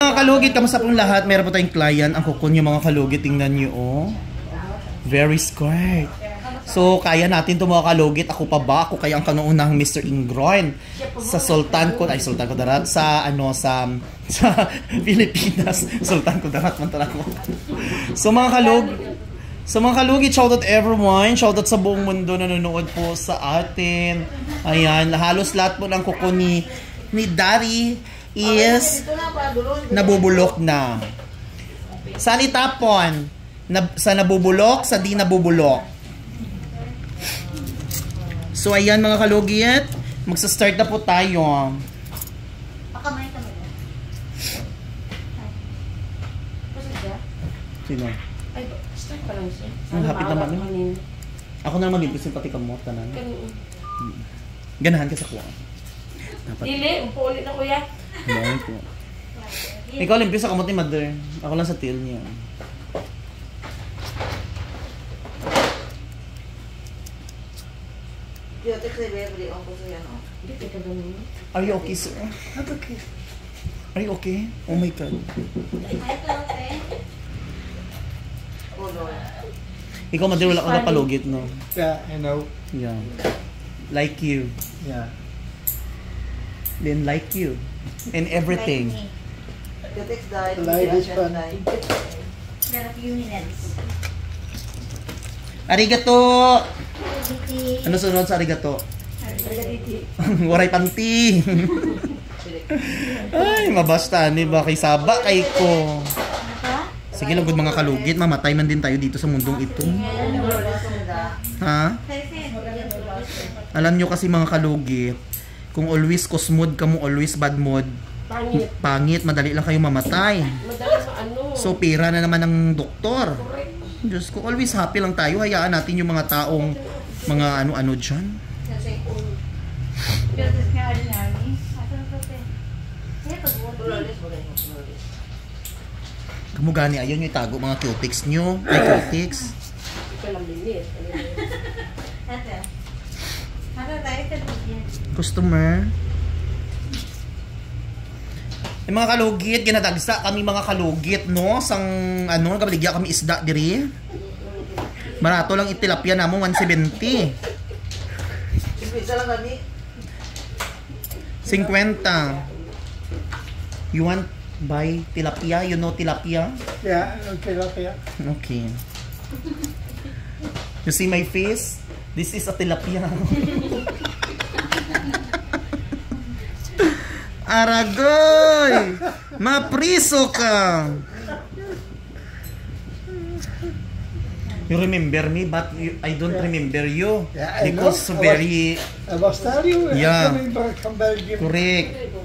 Mga kalugit, kamusta pong lahat? Meron po tayong client. Ang kukun yung mga kalugit. Tingnan nyo, oh. Very squared. So, kaya natin ito mga kalugit. Ako pa ba? Ako kaya ang kanuunang Mr. Ingroin sa Sultan Kudarat sa Pilipinas. Sultan Kudarat man talaga. So, mga kalugit, shoutout everyone. Shoutout sa buong mundo na nanonood po sa atin. Ayan, halos lahat po ng kuko ni Dari is nabubulok na. Saan itapon? Sa nabubulok, sa di nabubulok. So, ayan mga kalugit, magsa-start na po tayo. Pakamay ka mo. Sino? Ay, start pa lang siya. Hapit naman. Ako na mag-impis pati kamot ka na. Ganahan ka sa kuha. Dili, upo ulit na kuya. Bakit po? Ikaw limpis sa kamot ni mother. Ako lang sa tail niya. Are you okay, sir? Not okay. Are you okay? Oh my God. Ikaw, mother, wala ka na palugit, no? Yeah, I know. Yeah. Like you. Yeah. Then like you. And everything. Life is fun. There are few minutes. Arigato! Ano sunod sa arigato? Waray panti. Ay, mabasta ni ba kay saba kay ko. Sige lang good mga kalugit, mamatay man din tayo dito sa mundong ito. Ha? Alam nyo kasi mga kalugit, kung always kusmod ka mo, always bad mood, pangit, madali lang kayo mamatay. So pera na naman ng doktor. Diyos ko, always happy lang tayo. Hayaan natin yung mga taong mga ano-ano dyan. Kamugani, ayun yung itago mga cutics nyo. Ay, cutics. Customer. Yung mga kalugit, ginadagsa kami mga kalugit, no? Sang, ano, nagkabaligya kami isda diri. Barato lang itilapia na mo, 170. 50. You want buy tilapia? You know tilapia? Yeah, tilapia. Okay. You see my face? This is a tilapia. Aragoy! Mapriso ka! You remember me, but I don't remember you. Yeah, I because know. very... I was telling you, Yeah. I'm coming back from Belgium. Correct.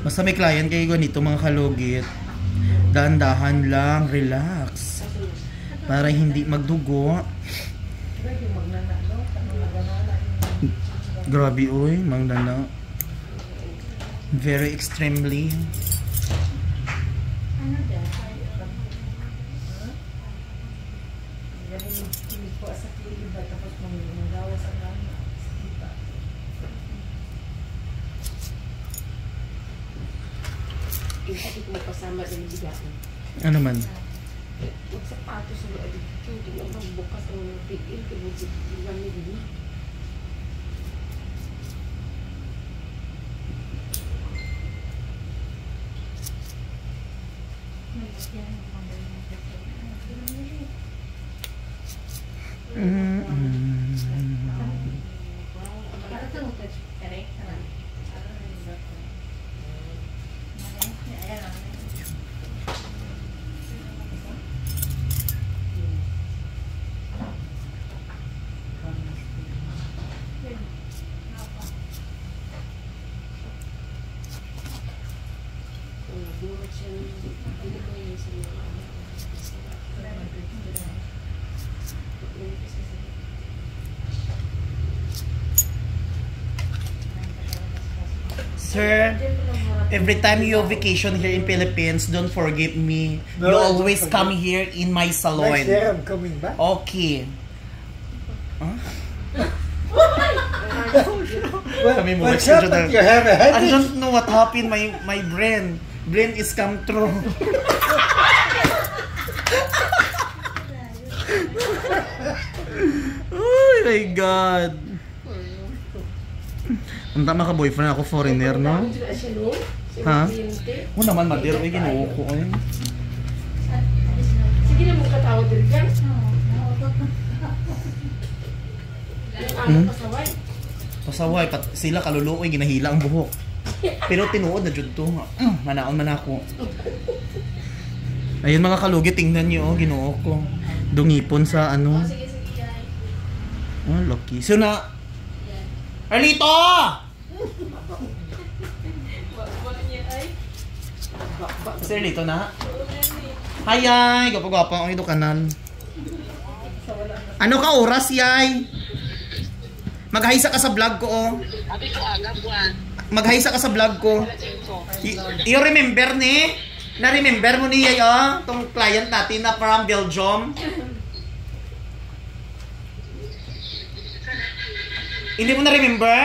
Basta may client kayo ganito mga kalugit, dahan-dahan lang, relax, para hindi magdugo. Grabe oy, mangnana. Very extremely. Ikot mo kasama din bigasan. Ano man? Magsapatos sa loob. Hindi na magbukas ang pigil. Kaya gamit din. Sir, every time you vacation here in Philippines, don't forget me. No, You I don't always forget. come here in my Next salon. year I'm coming back. Okay. Huh? Kami mo What's watching happened? the- You have a I headache? don't know what happened. My brain is come true. Oh my God. Ang tama ka boyfriend ako foreigner, no? Ha? O naman madir, ay ginoo ko ay. Sige na mo katawad din dyan. Yung pasaway. Pasaway, sila kaluluoy, ginahila ang buhok. Pero tinuod na jud to. Manaon man ako. Ayun mga kalugi, tingnan niyo, oh, ginoo ko. Dungipon sa ano. Oh, lucky. So na... Arlito! Si Arlito na? Hi, yay! Gwapo-gwapo ang ito kanal. Ano ka oras, yay? Maghaysa ka sa vlog ko, oh. Maghaysa ka sa vlog ko. You remember ni? Na-remember mo ni yay, oh? Itong client natin na from Belgium. Hindi mo na-remember?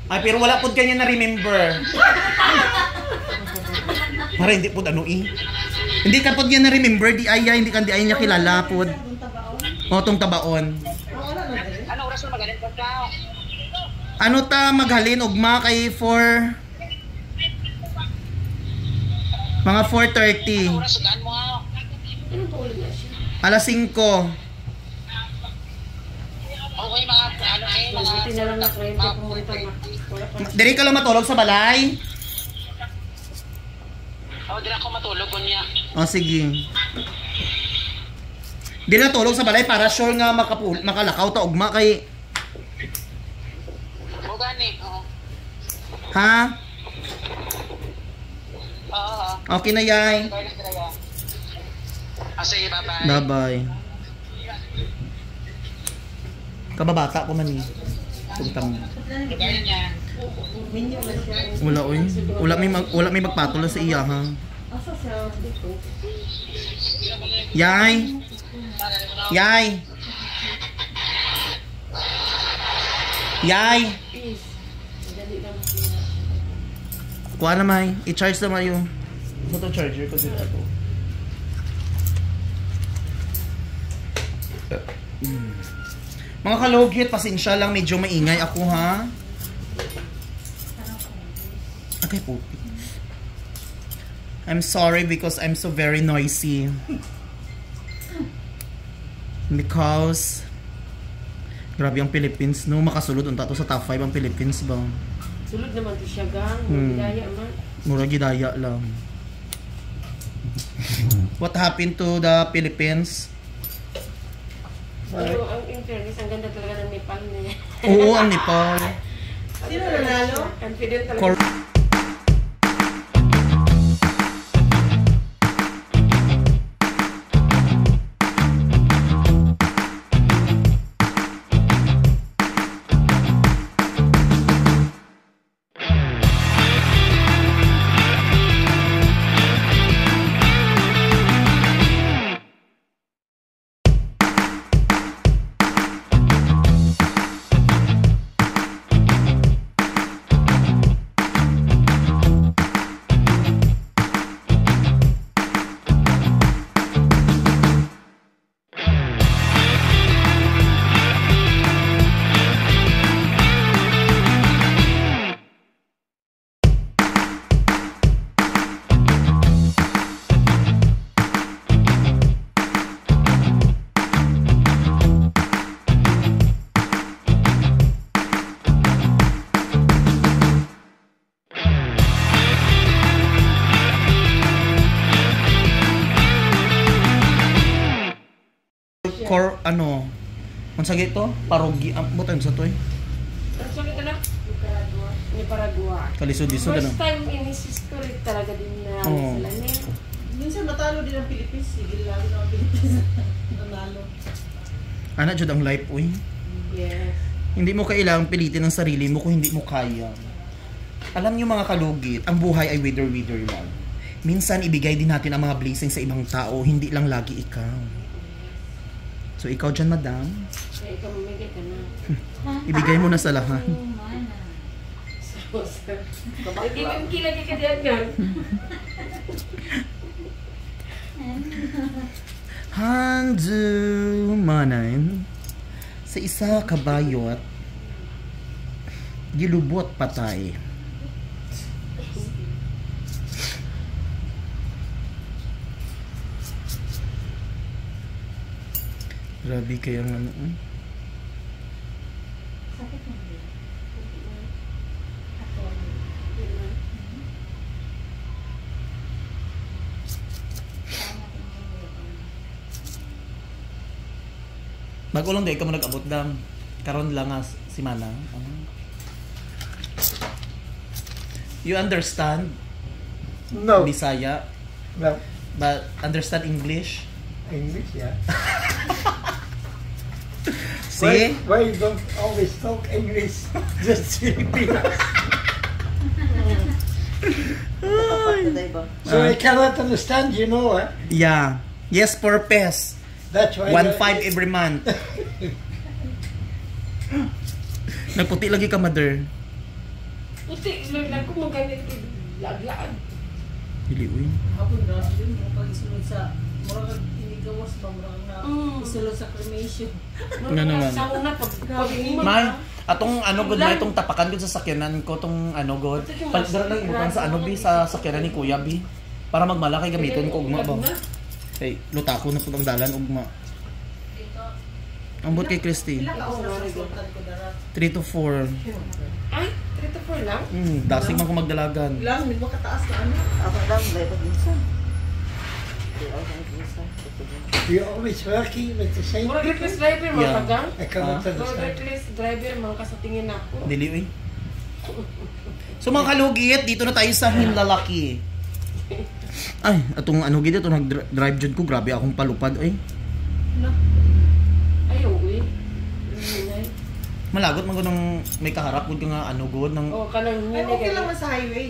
Ay, pero wala po kanya na-remember. Para hindi po ano eh. Hindi ka po niya na-remember, di ay hindi niya kilala po. O, tong tabaon. Ano oras mo magaling ka ka? Ano ta maghalin ugma kay for mga 4:30. Oras sudan mo ha? Anong paulit na siya? Alas 5. Okay mga ano mga Buti na lang na 20 pumunta na. Wala pa. Diri ka lang matulog sa balay? di na ako matulog kunya. O sige. Di na tulog sa balay para sure nga makalakaw ta ugma kay O gani, oo. ha? Oo. Okay na yay. Sige, bye-bye. Bye-bye. Kababata ko man eh. Tugtang. Gaya niya. Wala oy. Wala may magpatol sa iya ha. Asa siya dito? Yay. Yay. Yay. Please. Dali lang. Kuha na may. I-charge na mayo. Sa to charger ko dito ako. Mga kalugit, pasensya lang, medyo maingay ako ha. Okay po. I'm sorry because I'm so very noisy. Because grabe ang Philippines no, makasulod unta to sa top 5 ang Philippines ba. Sulod naman to siya gang. Daya man. Mura gidaya lang. What happened to the Philippines? Pero ang internet, ang ganda talaga ng Nepal niya. Oo, ang Nepal. Sino nanalo? Confident talaga. Cor- ano? Unsa gito? Parogi ang butang sa toy. Ang sakit na? Nicaragua. Kalisod-lisod ano. First time in his history talaga din na Oo. sila niya. Minsan matalo din ang Philippines. Sige lang ang Philippines. Nanalo. Ana jud ang life uy. Yes. Hindi mo kailangang pilitin ang sarili mo kung hindi mo kaya. Alam niyo mga kalugit, ang buhay ay wither-wither lang. Minsan ibigay din natin ang mga blessings sa ibang tao, hindi lang lagi ikaw. So ikaw dyan, madam, Kaya ikaw mamigay ka na. ibigay mo na sa lahat. Mana. Kilagi ka diyan gan. Handu manan sa isa kabayot gilubot patay. Grabe kayang ano. Sakit mo din. Ako. Magulong day ka mo nag-abot dam. Karon lang nga si Mana. You understand No. Bisaya, No. but understand English? English, yeah. See? Why you don't always talk English? Just Filipino. So I cannot understand, you know, eh? Yeah. Yes, purpose. That's why 1.5 every month. Nagputi lagi ka, mother. Puti, lang ko magalit laglaan. Dili, uy. Hapon na din mo pag isulod sa murag inigawas ba murag na isulod sa cremation. Nga naman. Sa una pag May, atong ano god na itong tapakan gud sa sakyanan ko tong ano god. Pagdara lang ibukan sa ano bi sa sakyanan ni Kuya bi para magmalakay gamiton ko ugma ba. Hey, lutako na pud ang dalan ugma. Ambot kay Christy. Ilang ka oras sa sultan ko darat. 3 to 4. Ay, 3 to 4 lang? Dasig man ko magdalagan. Ilang min makataas na ano. Ako lang, dapat minsan. You're always working with the same Murag people. reckless driver man Yeah. kagang. I cannot Murag understand. reckless driver man ka sa tingin ako. Dili uy. So mga kalugit, dito na tayo sa Hinlalaki. Ay, atong ano gid ito nag-drive jud ko, grabe akong palupad ay. Ayaw, uy. Hinay. Malagot man ko nang may kaharap gud nga ano god nang O, kanang Ay, hinay okay ka. lang man sa highway.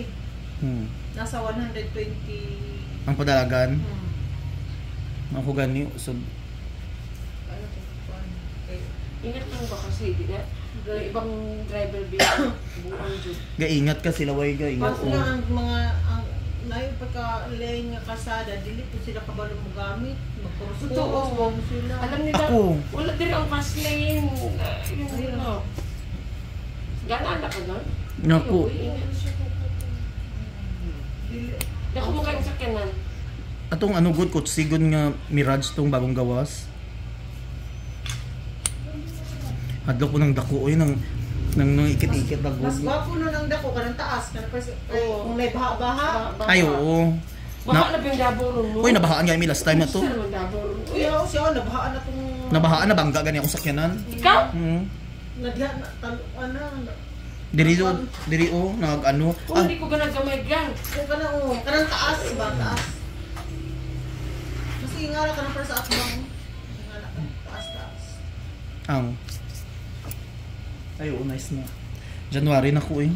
Nasa 120. ang padalagan. Hmm. Ako gani usod. Ano to? Okay. Ingat lang ba kasi, di na? Yung ibang driver bilang buang jud. Gaingat ka sila way gaingat. Kaso lang ang mga nayo pagka-lane nga kasada, dili po sila kabalo mo gamit. Magkurus-kurus Totoo. mo sila. Alam nila, Ako. wala din ang fast lane. Yung ano. Gana na ka na? Naku. Dili. Dako mo kayong sakyanan. Atong ano good coach sigon nga Mirage tong bagong gawas. Hadlok ko ng dako oy nang ikit-ikit na Mas good. gwapo na ng dako kanang taas kana pres Oo. kung may baha-baha. Ay oo. Baha na ba yung dabo mo? Uy nabahaan nga mi last time na to. Saan naman dabo ron? Uy, ako siya nabahaan na tong Nabahaan na bangga gani akong sakyanan. Ikaw? nagha na taluan na. Diri o nag ano. Kung hindi ko ganagamay gan. Kung kanang taas ba taas. Kasi ingara ka na para sa atbang. Ingara ka taas. Ang. Ay oo nice na. January na ko eh.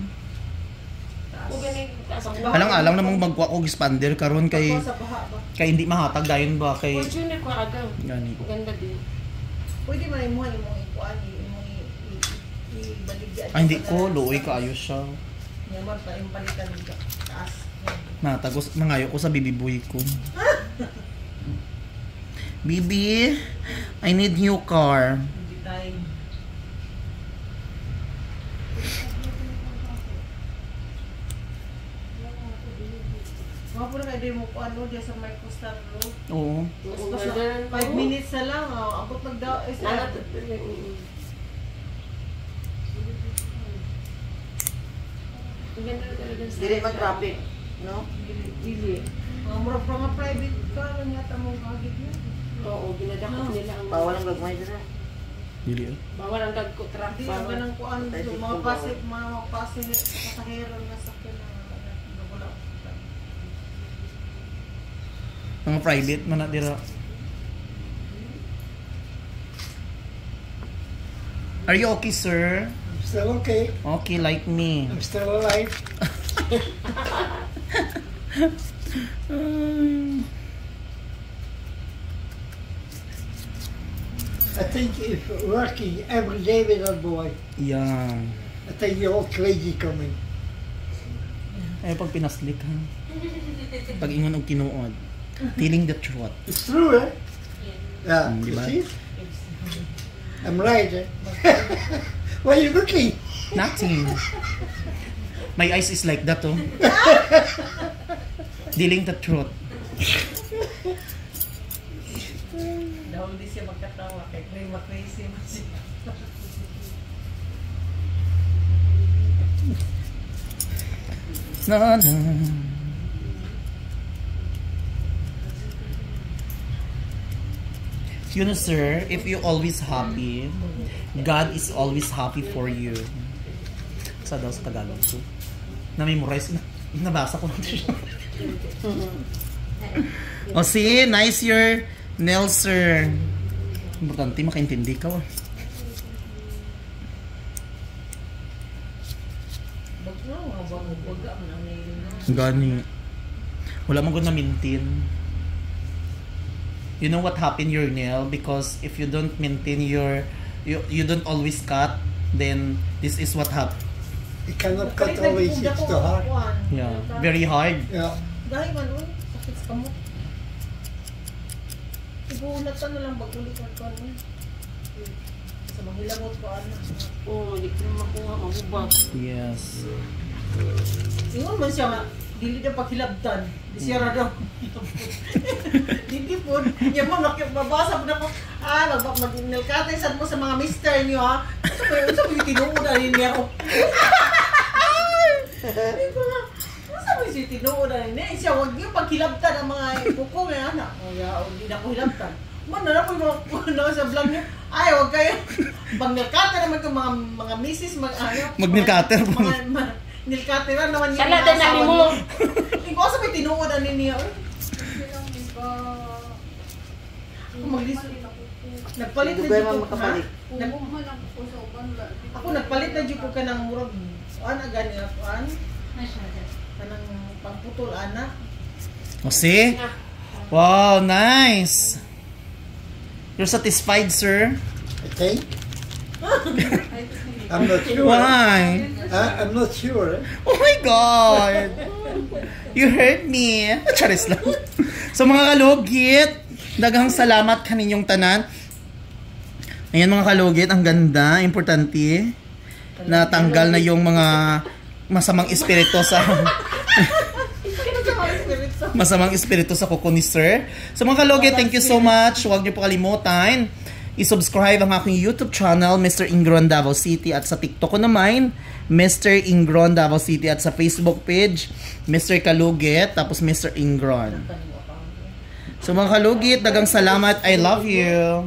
Kung ganit, asang Alang-alang namang magkuha ko expander karon kay Tapos sa baha ba? hindi mahatag dayon ba kay Fortuner ko agang. gani. Ganda din. Pwede man imong ikuan imong ibaligyan. Ay hindi ko luoy kaayo siya. Yaman pa yung palitan dito. Taas. Natagos mangayo ko sa bibi boy ko. Bibi, I need new car. Hindi tayo. Mga po na kayo mo po ano diya sa Microstar Road. Oo. Basta 5 minutes na lang. Abot magdaw. Nana, ganda talaga sa... Dili mag-traffic, no? Dili. Mga murag pa nga private car. Ang yata mong kahit niya. Oo, ginadakot nila ang... Bawal ang gagmay dira. Dili. Bawal ang gagko truck. Hindi, ang ganang kuan. Mga pasig pasahero na sakyan na. Wala. Mga private man na dira. Are you okay, sir? I'm still okay. Okay, like me. I'm still alive. I think if working every day with that boy, Yeah. I think you're all crazy coming. Ay, pag pinaslik, ha? Pag ingon og tinuod. Telling the truth. It's true, eh? Yeah, Mm, you diba? see? I'm right, eh? Why are you looking? Nothing. My eyes is like that, oh. Dealing the truth. Daw hindi siya magkatawa kay crazy man siya. Na, na. You know, sir, if you're always happy, God is always happy for you. Sa daw sa Tagalog ko. Na-memorize na. Nabasa ko lang siya. O see, nice your nails, sir. Importante, makaintindi ka. Bag na, mga baga man ang nailin na. Gani. Wala mong na maintain. You know what happened your nail? Because if you don't maintain your, you don't always cut, then this is what happened. You cannot cut always, it's too hard. Yeah, very hard. Yeah. Dahil man, uy, sakit sa kamot. Ibuulatan na lang bagulit ang kuwan mo. Sa mahilabot ko, ano. Oo, hindi ko na makuha, mabubag. Yes. Ingon man siya nga, dili na paghilabtan. Di siya ra daw. Hindi po. Yung mga mabasa po na po, mag-nilkatay sad mo sa mga mister niyo, ha? Ano sa mga tinuod na rin niya ako? Hindi ko na, ano sa mga tinuod na rin niya? Siya, huwag niyo paghilabtan ang mga buko niya, anak. O, hindi na ko hilabtan. Man, na po yung mga sa vlog niya. Ay, huwag kayo. Mag-nilkatay naman itong mga misis, Mag-nilkater po. Nilkateran naman yung Sala din namin mo. Hindi ko sa may tinuod ang niya. Nagpalit na Dugay dyan man ko, makapalit. Ako nagpalit na dyan ko ka ng murag. Ana gani ako, an? Masyado. Kanang pangputol, ana. O see? Wow, nice. You're satisfied, sir? I think. I'm not sure. Why? I'm not sure. Oh my God! You hurt me. Charis lang. So mga kalugit, daghang salamat kaninyong tanan. Ayan mga kalugit, ang ganda, importante. Natanggal na yung mga masamang espiritu sa masamang espiritu sa kuko ni sir. So mga kalugit, thank you so much. Huwag niyo po kalimutan i-subscribe ang aking YouTube channel, Mr. Ingron Davao City, at sa TikTok ko naman, Mr. Ingron Davao City, at sa Facebook page, Mr. Kalugit, tapos Mr. Ingron. So mga kalugit, dagang salamat. I love you.